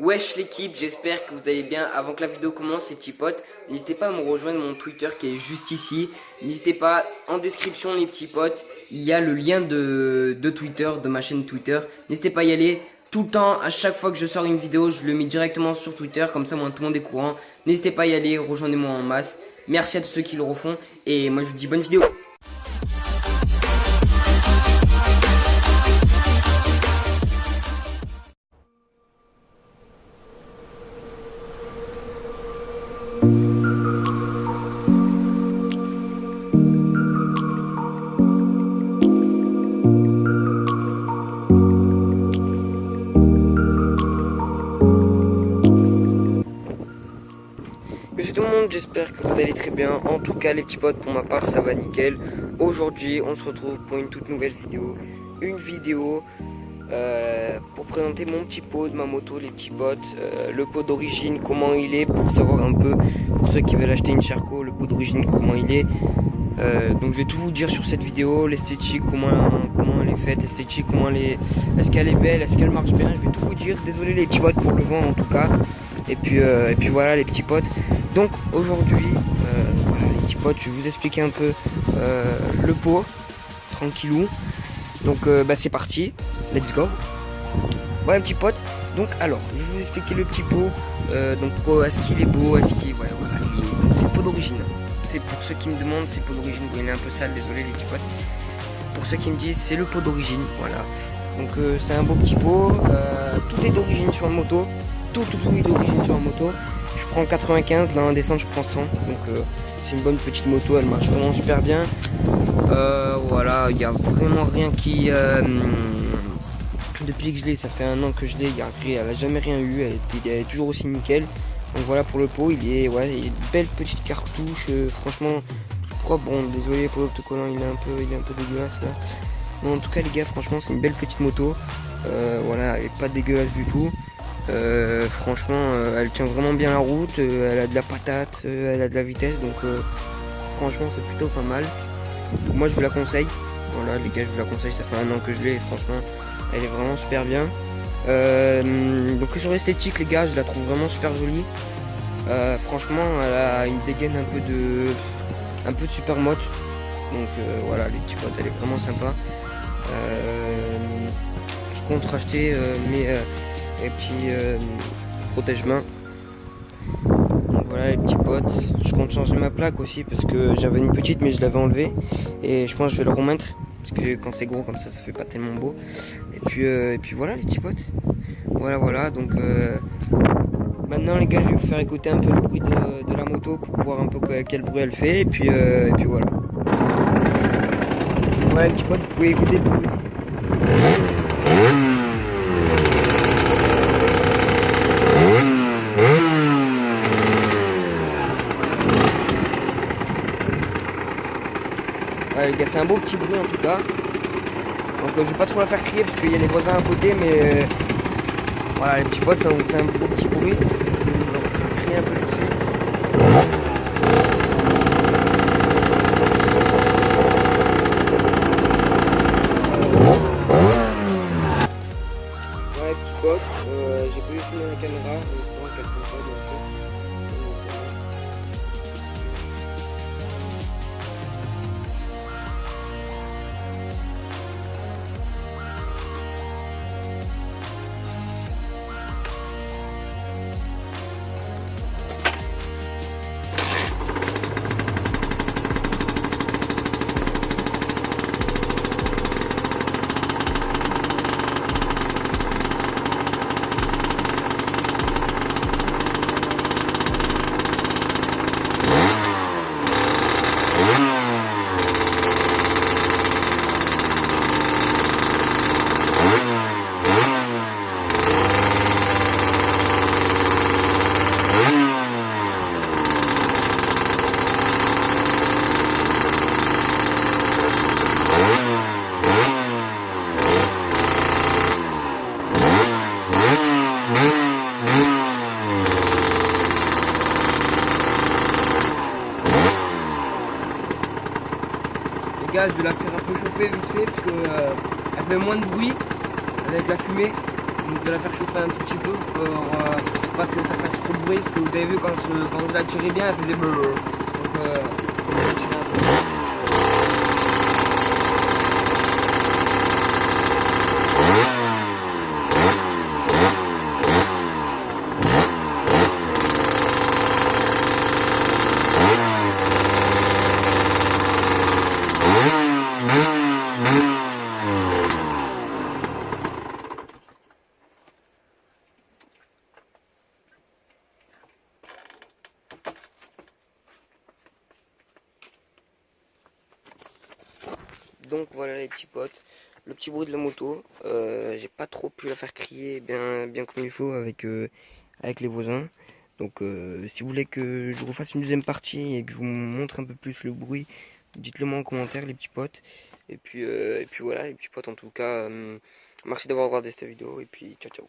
Wesh l'équipe, j'espère que vous allez bien. Avant que la vidéo commence les petits potes, n'hésitez pas à me rejoindre mon Twitter qui est juste ici. N'hésitez pas, en description les petits potes, il y a le lien de Twitter, de ma chaîne Twitter. N'hésitez pas à y aller. Tout le temps, à chaque fois que je sors une vidéo, je le mets directement sur Twitter, comme ça moi tout le monde est courant. N'hésitez pas à y aller, rejoignez-moi en masse. Merci à tous ceux qui le refont et moi je vous dis bonne vidéo. Monsieur tout le monde, j'espère que vous allez très bien. En tout cas les petits potes, pour ma part ça va nickel. Aujourd'hui on se retrouve pour une toute nouvelle vidéo. Une vidéo pour présenter mon petit pot de ma moto les petits potes. Le pot d'origine, comment il est, pour savoir un peu, pour ceux qui veulent acheter une Sherco, le pot d'origine comment il est. Donc je vais tout vous dire sur cette vidéo, l'esthétique, comment elle est faite, l'esthétique, comment elle est, est-ce qu'elle est belle, est-ce qu'elle marche bien, je vais tout vous dire. Désolé les petits potes pour le vent en tout cas. Et puis voilà les petits potes. Donc aujourd'hui, voilà, les petits potes, je vais vous expliquer un peu le pot, tranquillou. Donc c'est parti, let's go. Voilà les petits potes. Donc alors, je vais vous expliquer le petit pot. Donc est-ce qu'il est beau, est-ce qu'il voilà, c'est le pot d'origine. C'est pour ceux qui me demandent, c'est le pot d'origine. Il est un peu sale, désolé les petits potes. Pour ceux qui me disent, c'est le pot d'origine, voilà. Donc c'est un beau petit pot. Tout est d'origine sur la moto. Tout est d'origine sur la moto. Je prends 95, là en descente je prends 100. Donc c'est une bonne petite moto, elle marche vraiment super bien. Voilà, il n'y a vraiment rien qui... depuis que je l'ai, ça fait 1 an que je l'ai, elle n'a jamais rien eu, elle est toujours aussi nickel. Donc voilà pour le pot, il est une belle petite cartouche, franchement propre. Bon désolé pour l'autocollant, il est un peu dégueulasse là. Mais en tout cas les gars, franchement c'est une belle petite moto. Voilà, elle est pas dégueulasse du tout. Franchement elle tient vraiment bien la route, elle a de la patate, elle a de la vitesse, donc franchement c'est plutôt pas mal. Moi je vous la conseille, voilà les gars, je vous la conseille, ça fait 1 an que je l'ai et franchement elle est vraiment super bien. Donc sur l'esthétique les gars, je la trouve vraiment super jolie. Franchement elle a une dégaine un peu de super moto. Donc voilà les petits potes, elle est vraiment sympa. Je compte racheter mes petits protège-mains. Donc voilà les petits potes, je compte changer ma plaque aussi parce que j'avais une petite mais je l'avais enlevée et je pense que je vais le remettre parce que quand c'est gros comme ça fait pas tellement beau. Et puis voilà les petits potes, voilà donc maintenant les gars je vais vous faire écouter un peu le bruit de la moto pour voir un peu quel bruit elle fait et puis voilà. Ouais les petits potes, vous pouvez écouter le bruit. Ouais, les gars, c'est un beau petit bruit en tout cas. Donc je vais pas trop la faire crier parce qu'il y a les voisins à côté, mais voilà les petits potes, c'est un beau petit bruit. Je vais vous faire crier un peu vite fait. Voilà les petits potes, j'ai positionné la caméra, je pense qu'elle ne pas bien sûr. Les gars, je vais la faire un peu chauffer vite fait parce que elle fait moins de bruit avec la fumée. Donc je vais la faire chauffer un petit petit peu pour pas que ça fasse trop de bruit, parce que vous avez vu quand je la tirais bien, elle faisait bleu. Donc on va tirer un peu. Donc voilà les petits potes, le petit bruit de la moto. J'ai pas trop pu la faire crier bien comme il faut avec les voisins. Donc si vous voulez que je vous refasse une deuxième partie et que je vous montre un peu plus le bruit, dites-le moi en commentaire les petits potes. Et puis voilà les petits potes, en tout cas, merci d'avoir regardé cette vidéo et puis ciao ciao.